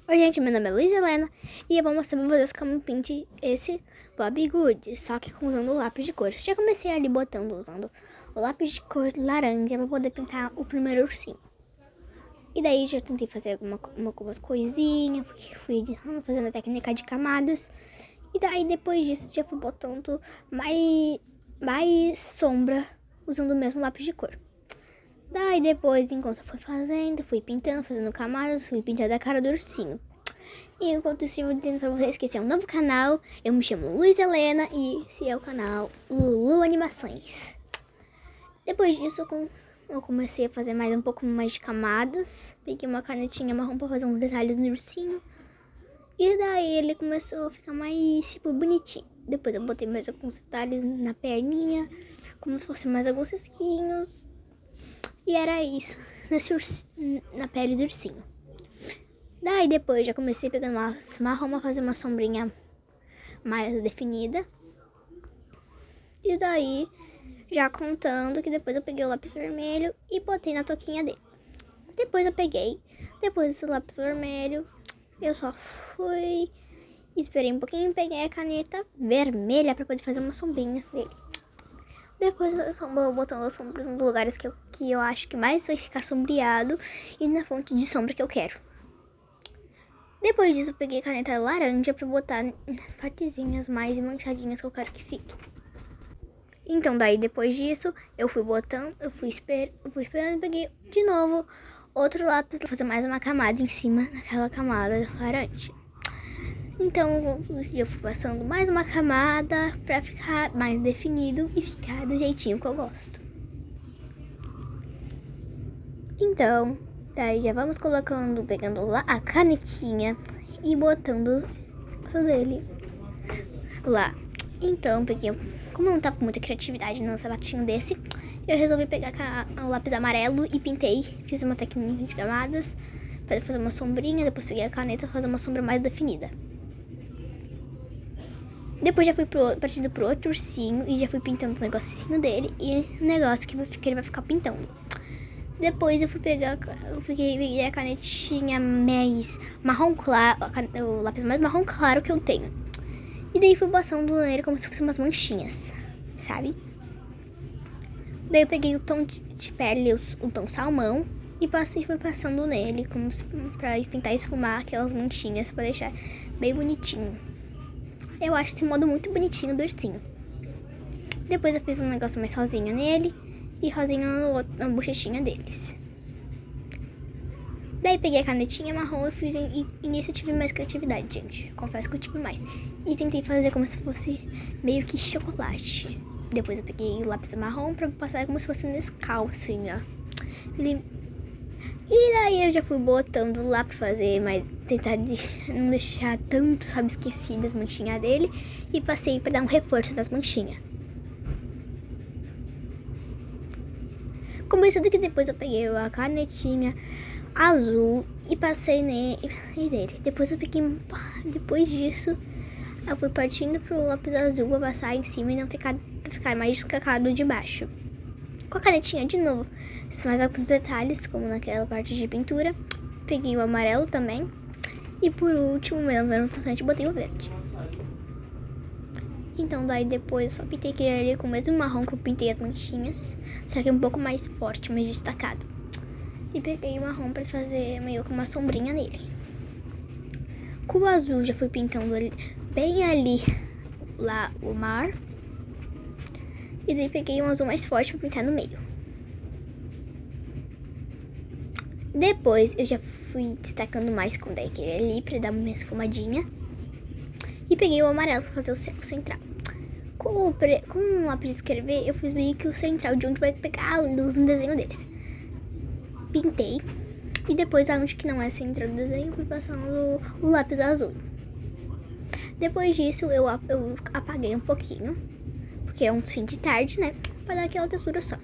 Oi gente, meu nome é Luiz Helena e eu vou mostrar pra vocês como pinte esse Bob Good, só que usando o lápis de cor. Já comecei ali usando o lápis de cor laranja pra poder pintar o primeiro ursinho. E daí já tentei fazer algumas coisinhas, fui fazendo a técnica de camadas. E daí depois disso já fui botando mais sombra usando o mesmo lápis de cor. Daí depois, enquanto eu fui fazendo, fui pintando, fazendo camadas, fui pintando a cara do ursinho. E enquanto isso, eu vou dizendo pra vocês que esse é um novo canal. Eu me chamo Luiz Helena e esse é o canal Lulu Animações. Depois disso, eu comecei a fazer um pouco mais de camadas. Peguei uma canetinha marrom pra fazer uns detalhes no ursinho. E daí ele começou a ficar mais, tipo, bonitinho. Depois eu botei mais alguns detalhes na perninha, como se fosse mais alguns risquinhos. E era isso, na pele do ursinho. Daí depois já comecei pegando marrom pra fazer uma sombrinha mais definida. E daí já contando que depois eu peguei o lápis vermelho e botei na toquinha dele. Depois desse lápis vermelho, eu só fui, esperei um pouquinho e peguei a caneta vermelha pra poder fazer umas sombrinhas dele. Depois eu vou botando as sombras nos lugares que eu acho que mais vai ficar sombreado e na fonte de sombra que eu quero. Depois disso eu peguei a caneta laranja pra botar nas partezinhas mais manchadinhas que eu quero que fique. Então daí depois disso eu fui esperando e peguei de novo outro lápis pra fazer mais uma camada em cima daquela camada laranja. Então eu fui passando mais uma camada pra ficar mais definido e ficar do jeitinho que eu gosto. Então, daí já vamos pegando lá a canetinha e botando dele lá. Então, como eu não tava com muita criatividade no sapatinho desse, eu resolvi pegar o lápis amarelo e pintei. Fiz uma técnica de camadas para fazer uma sombrinha, depois peguei a caneta para fazer uma sombra mais definida. Depois já fui partindo pro outro ursinho e já fui pintando o negocinho dele e o negócio que ele vai ficar pintando. Depois eu peguei a canetinha mais marrom claro, o lápis mais marrom claro que eu tenho. E daí fui passando nele como se fossem umas manchinhas, sabe? Daí eu peguei o tom de pele, o tom salmão, e fui passando nele pra tentar esfumar aquelas manchinhas pra deixar bem bonitinho. Eu acho esse modo muito bonitinho do ursinho. Depois eu fiz um negócio mais rosinha nele e rosinha na bochechinha deles. Daí peguei a canetinha marrom e nisso eu tive mais criatividade, gente. Confesso que eu tive mais. E tentei fazer como se fosse meio que chocolate. Depois eu peguei o lápis marrom pra passar como se fosse Nescau, assim, ó. E daí eu já fui botando lá pra fazer, mas tentar não deixar tanto, sabe, esquecidas as manchinhas dele. E passei pra dar um reforço das manchinhas. Como isso que depois eu peguei a canetinha azul e passei nele. Depois disso, eu fui partindo pro lápis azul pra passar em cima e não ficar mais descacado de baixo. Com a canetinha de novo, fiz mais alguns detalhes, como naquela parte de pintura. Peguei o amarelo também. E por último, menos bastante, botei o verde. Então daí depois eu só pintei aquele com o mesmo marrom que eu pintei as manchinhas, só que um pouco mais forte, mais destacado. E peguei o marrom pra fazer meio que uma sombrinha nele. Com o azul já fui pintando bem ali lá o mar. E daí peguei um azul mais forte pra pintar no meio. Depois eu já fui destacando mais com aquele ali pra dar uma esfumadinha. E peguei o amarelo pra fazer o central. Com o lápis de escrever, eu fiz meio que o central de onde vai pegar a luz no desenho deles. Pintei. E depois, aonde que não é central do desenho, fui passando o lápis azul. Depois disso, eu apaguei um pouquinho, porque é um fim de tarde, né? Pra dar aquela textura só.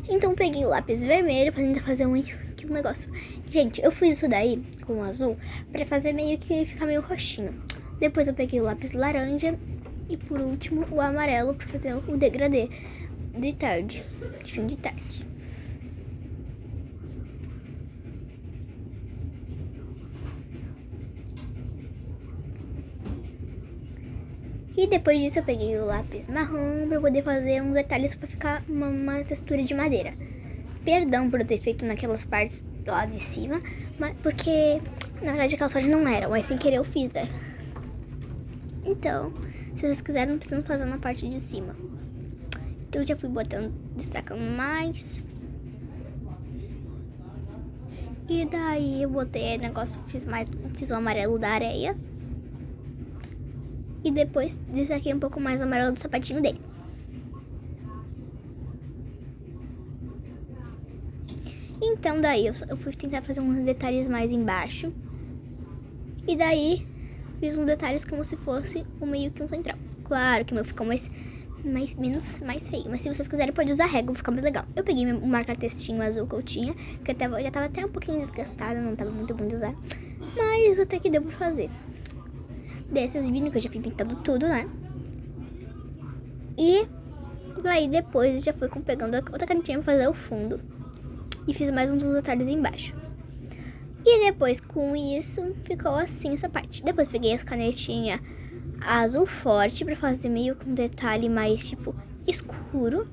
Então, peguei o lápis vermelho pra tentar fazer um negócio. Gente, eu fiz isso daí com o azul pra fazer meio que ficar meio roxinho. Depois eu peguei o lápis laranja e por último o amarelo pra fazer o degradê de tarde, de fim de tarde. E depois disso eu peguei o lápis marrom pra poder fazer uns detalhes pra ficar uma textura de madeira. Perdão por eu ter feito naquelas partes lá de cima, mas porque na verdade aquela parte não era, mas sem querer eu fiz, né? Então, se vocês quiserem, não precisam fazer na parte de cima. Então eu já fui botando, destacando mais. E daí eu botei negócio, fiz o amarelo da areia. E depois destaquei um pouco mais o amarelo do sapatinho dele. Então daí eu fui tentar fazer uns detalhes mais embaixo. E daí fiz uns detalhes como se fosse meio que um central. Claro que o meu ficou mais feio. Mas se vocês quiserem pode usar régua, fica mais legal. Eu peguei o marca-textinho azul que eu tinha, que já tava até um pouquinho desgastada, não tava muito bom de usar. Mas até que deu pra fazer. Desses viram que eu já fui pintando tudo, né? E daí depois já fui pegando outra canetinha pra fazer o fundo. E fiz mais uns detalhes embaixo. E depois com isso ficou assim essa parte. Depois peguei as canetinhas azul forte pra fazer meio com um detalhe mais tipo escuro.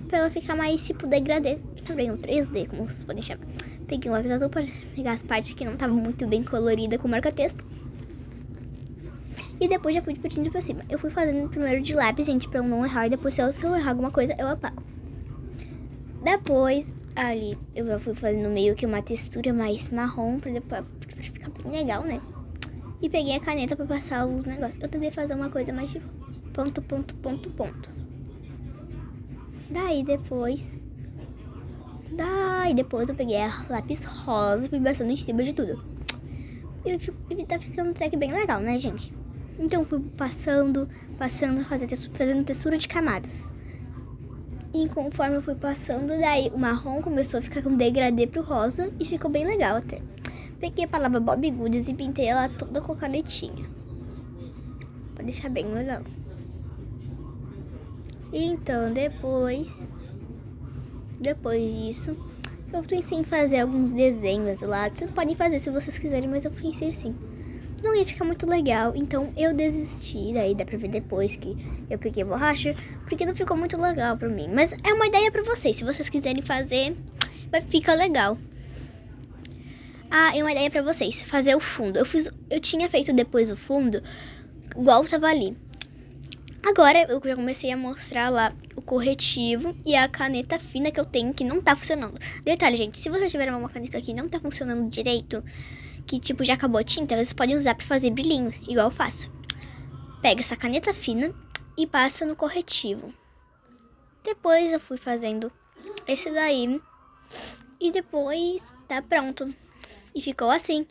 Pra ela ficar mais tipo degradê. Também um 3D, como vocês podem chamar. Peguei um lápis azul pra pegar as partes que não estavam muito bem coloridas com marca-texto. E depois já fui partindo pra cima. Eu fui fazendo primeiro de lápis, gente, pra eu não errar. E depois se eu errar alguma coisa, eu apago. Depois, ali, eu já fui fazendo meio que uma textura mais marrom pra depois ficar bem legal, né? E peguei a caneta pra passar os negócios. Eu tentei fazer uma coisa mais tipo ponto, ponto, ponto, ponto. Daí depois eu peguei a lápis rosa e fui passando em cima de tudo. E tá ficando até que bem legal, né, gente? Então fui passando, fazendo textura de camadas. E conforme eu fui passando, daí o marrom começou a ficar com degradê pro rosa e ficou bem legal até. Peguei a palavra Bob Goods e pintei ela toda com a canetinha. Pra deixar bem legal. E então depois disso, eu pensei em fazer alguns desenhos lá. Vocês podem fazer se vocês quiserem, mas eu pensei assim. Não ia ficar muito legal, então eu desisti. Daí dá pra ver depois que eu peguei borracha, porque não ficou muito legal pra mim. Mas é uma ideia pra vocês, se vocês quiserem fazer, vai ficar legal. Ah, e uma ideia pra vocês, fazer o fundo. Eu tinha feito depois o fundo, igual tava ali. Agora eu já comecei a mostrar lá o corretivo e a caneta fina que eu tenho que não tá funcionando. Detalhe, gente, se vocês tiverem uma caneta que não tá funcionando direito, que tipo já acabou a tinta, vocês podem usar pra fazer brilhinho, igual eu faço. Pega essa caneta fina e passa no corretivo. Depois eu fui fazendo esse daí e depois tá pronto. E ficou assim.